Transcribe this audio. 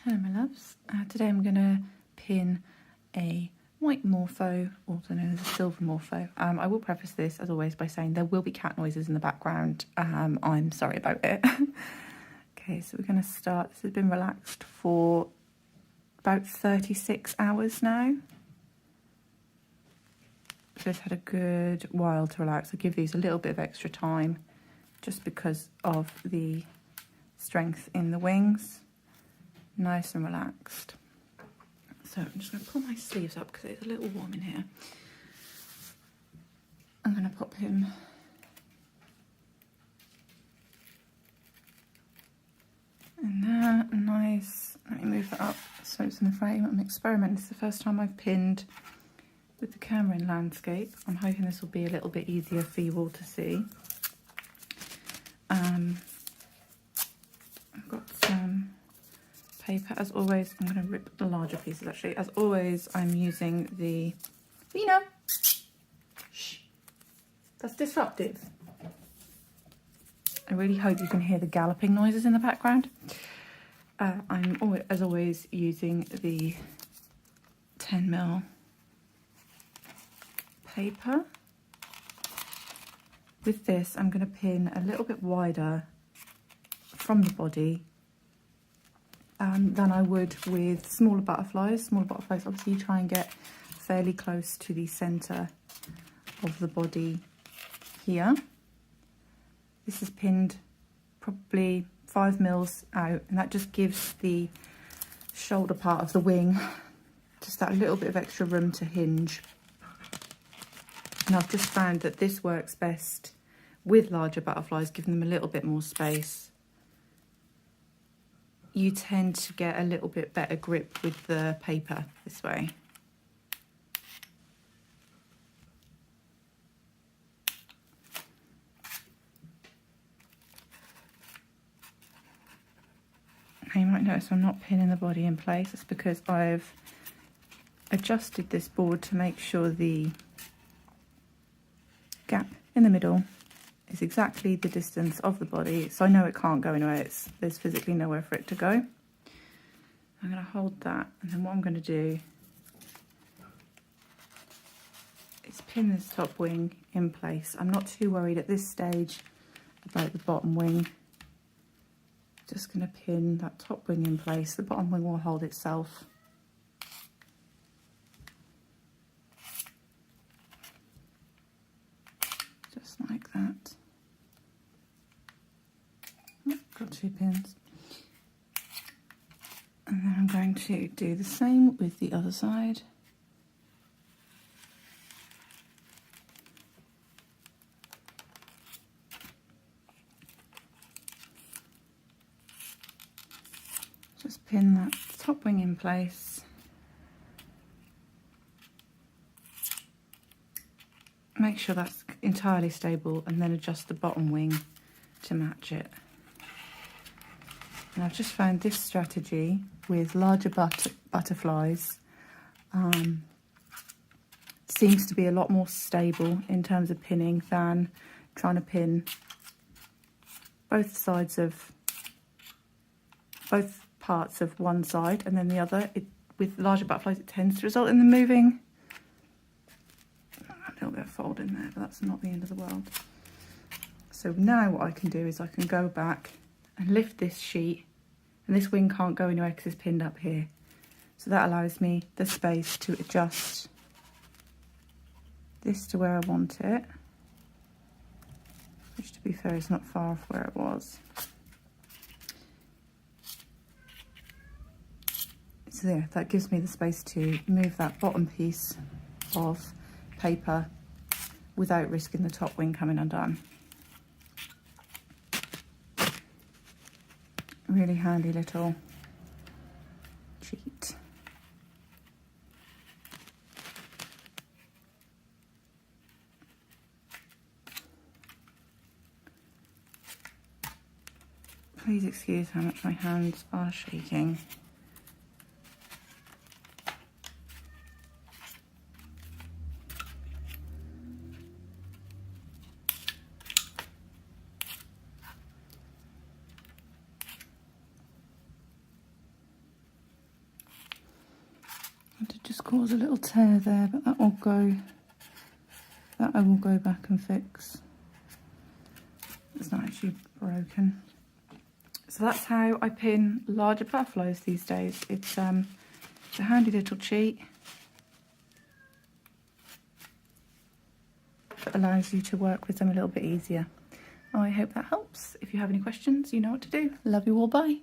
Hello my loves, today I'm going to pin a white morpho, also known as a silver morpho. I will preface this as always by saying there will be cat noises in the background. I'm sorry about it. Okay, so we're going to start. This has been relaxed for about 36 hours now. So it's had a good while to relax. I'll give these a little bit of extra time just because of the strength in the wings. Nice and relaxed. So I'm just going to pull my sleeves up because it's a little warm in here. I'm going to pop him in there. Nice. Let me move that up so it's in the frame. I'm experimenting. This is the first time I've pinned with the camera in landscape. I'm hoping this will be a little bit easier for you all to see. I've got some paper. As always, I'm going to rip the larger pieces actually. As always, I'm using the Vina. Shh. That's disruptive. I really hope you can hear the galloping noises in the background. I'm always, as always, using the 10mm paper. With this, I'm going to pin a little bit wider from the body than I would with smaller butterflies. Smaller butterflies, obviously, you try and get fairly close to the centre of the body here. This is pinned probably 5mm out, and that just gives the shoulder part of the wing just that little bit of extra room to hinge. And I've just found that this works best with larger butterflies, giving them a little bit more space. You tend to get a little bit better grip with the paper this way. Now you might notice I'm not pinning the body in place. It's because I've adjusted this board to make sure the gap in the middle is exactly the distance of the body, so I know it can't go anywhere. There's physically nowhere for it to go. I'm going to hold that, and then what I'm going to do is pin this top wing in place. I'm not too worried at this stage about the bottom wing. Just going to pin that top wing in place. The bottom wing will hold itself. Just like that. Got 2 pins. And then I'm going to do the same with the other side. Just pin that top wing in place. Make sure that's entirely stable, and then adjust the bottom wing to match it. And I've just found this strategy with larger butterflies seems to be a lot more stable in terms of pinning than trying to pin both sides of both parts of one side and then the other. With larger butterflies, it tends to result in them moving. A little bit of fold in there, but that's not the end of the world. So now what I can do is I can go back and lift this sheet, and this wing can't go anywhere because it's pinned up here. So that allows me the space to adjust this to where I want it, which, to be fair, is not far off where it was. So there, that gives me the space to move that bottom piece of paper without risking the top wing coming undone. Really handy little cheat. Please excuse how much my hands are shaking. just caused a little tear there, but that will go, that I will go back and fix. It's not actually broken. So that's how I pin larger butterflies these days. It's a handy little cheat that allows you to work with them a little bit easier. I hope that helps. If you have any questions, you know what to do. Love you all, bye.